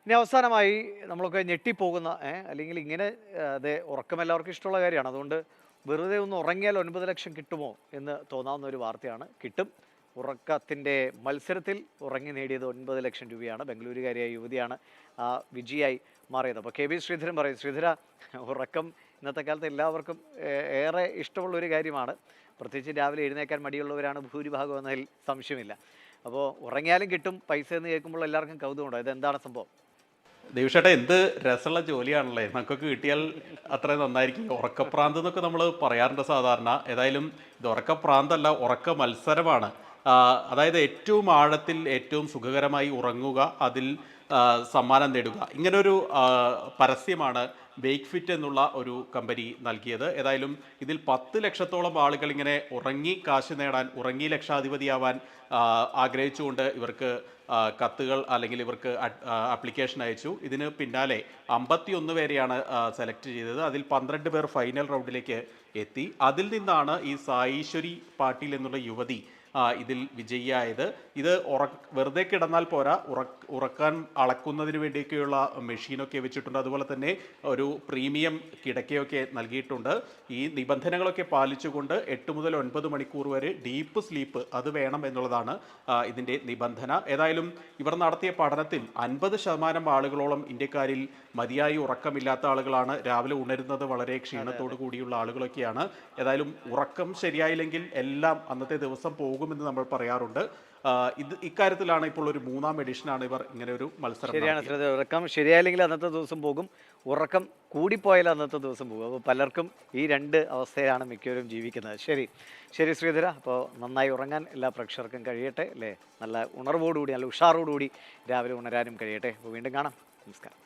ഇനി അവസാനമായി നമ്മളൊക്കെ ഞെട്ടിപ്പോകുന്ന അല്ലെങ്കിൽ ഇങ്ങനെ അതെ ഉറക്കം എല്ലാവർക്കും ഇഷ്ടമുള്ള കാര്യമാണ്. അതുകൊണ്ട് വെറുതെ ഒന്ന് ഉറങ്ങിയാൽ 9 ലക്ഷം കിട്ടുമോ എന്ന് തോന്നാവുന്ന ഒരു വാർത്തയാണ്. കിട്ടും. ഉറക്കത്തിൻ്റെ മത്സരത്തിൽ ഉറങ്ങി നേടിയത് 9 ലക്ഷം രൂപയാണ്. ബംഗളൂരുകാരിയായ യുവതിയാണ് വിജയായി മാറിയത്. അപ്പോൾ കെ ബി ശ്രീധരൻ പറയും, ശ്രീധര, ഉറക്കം ഇന്നത്തെ കാലത്ത് എല്ലാവർക്കും ഏറെ ഇഷ്ടമുള്ളൊരു കാര്യമാണ്. പ്രത്യേകിച്ച് രാവിലെ എഴുന്നേക്കാൻ മടിയുള്ളവരാണ് ഭൂരിഭാഗം എന്നതിൽ സംശയമില്ല. അപ്പോൾ ഉറങ്ങിയാലും കിട്ടും പൈസ എന്ന് കേൾക്കുമ്പോൾ എല്ലാവർക്കും കൗതുകമുണ്ടോ? ഇതെന്താണ് സംഭവം? ദേവിഷേട്ടാ, എന്ത് രസമുള്ള ജോലിയാണല്ലേ. നമുക്കൊക്കെ കിട്ടിയാൽ അത്രയും നന്നായിരിക്കും. ഉറക്കപ്രാന്ത് എന്നൊക്കെ നമ്മൾ പറയാറുണ്ട് സാധാരണ. ഏതായാലും ഇത് ഉറക്കപ്രാന്തല്ല, ഉറക്ക മത്സരമാണ്. അതായത് ഏറ്റവും ആഴത്തിൽ ഏറ്റവും സുഖകരമായി ഉറങ്ങുക, അതിൽ സമ്മാനം നേടുക, ഇങ്ങനൊരു പരസ്യമാണ് വേക്ക് ഫിറ്റ് എന്നുള്ള ഒരു കമ്പനി നൽകിയത്. ഏതായാലും ഇതിൽ 10 ലക്ഷത്തോളം ആളുകൾ ഇങ്ങനെ ഉറങ്ങി കാശ് നേടാൻ, ഉറങ്ങി ലക്ഷാധിപതിയാവാൻ ആഗ്രഹിച്ചുകൊണ്ട് ഇവർക്ക് കത്തുകൾ അല്ലെങ്കിൽ ഇവർക്ക് ആപ്ലിക്കേഷൻ അയച്ചു. ഇതിന് പിന്നാലെ 51 പേരെയാണ് സെലക്ട് ചെയ്തത്. അതിൽ 12 പേർ ഫൈനൽ റൗണ്ടിലേക്ക് എത്തി. അതിൽ നിന്നാണ് ഈ സായീശ്വരി പാട്ടീൽ എന്നുള്ള യുവതി ഇതിൽ വിജയിയായത്. ഇത് വെറുതെ കിടന്നാൽ പോരാ, ഉറക്കാൻ അളക്കുന്നതിന് വേണ്ടിയൊക്കെയുള്ള മെഷീനൊക്കെ വെച്ചിട്ടുണ്ട്. അതുപോലെ തന്നെ ഒരു പ്രീമിയം കിടക്കയൊക്കെ നൽകിയിട്ടുണ്ട്. ഈ നിബന്ധനകളൊക്കെ പാലിച്ചുകൊണ്ട് 8 മുതൽ 9 മണിക്കൂർ വരെ ഡീപ്പ് സ്ലീപ്പ് അത് വേണം എന്നുള്ളതാണ് ഇതിൻ്റെ നിബന്ധന. ഏതായാലും ഇവർ നടത്തിയ പഠനത്തിൽ 50% ആളുകളോളം ഇന്ത്യക്കാരിൽ മതിയായി ഉറക്കമില്ലാത്ത ആളുകളാണ്. രാവിലെ ഉണരുന്നത് വളരെ ക്ഷീണത്തോടു കൂടിയുള്ള ആളുകളൊക്കെയാണ്. ഏതായാലും ഉറക്കം ശരിയായില്ലെങ്കിൽ എല്ലാം അന്നത്തെ ദിവസം പോകുമെന്ന് നമ്മൾ പറയാറുണ്ട്. ഇക്കാര്യത്തിലാണ് ഇപ്പോൾ ഒരു 3ാം എഡിഷനാണ് ഇവർ ഇങ്ങനെ ഒരു മത്സരം ശരിയാണ് നടത്തിയത്. ശ്രദ്ധ. ഉറക്കം ശരിയായില്ലെങ്കിൽ അന്നത്തെ ദിവസം പോകും, ഉറക്കം കൂടിപ്പോയാൽ അന്നത്തെ ദിവസം പോകും. അപ്പോൾ പലർക്കും ഈ രണ്ട് അവസ്ഥയിലാണ് മിക്കവരും ജീവിക്കുന്നത്. ശരി ശരി ശ്രീധര, അപ്പോൾ നന്നായി ഉറങ്ങാൻ എല്ലാ പ്രേക്ഷകർക്കും കഴിയട്ടെ അല്ലേ. നല്ല ഉണർവോടുകൂടി, നല്ല ഉഷാറോടുകൂടി രാവിലെ ഉണരാനും കഴിയട്ടെ. അപ്പോൾ വീണ്ടും കാണാം. നമസ്കാരം.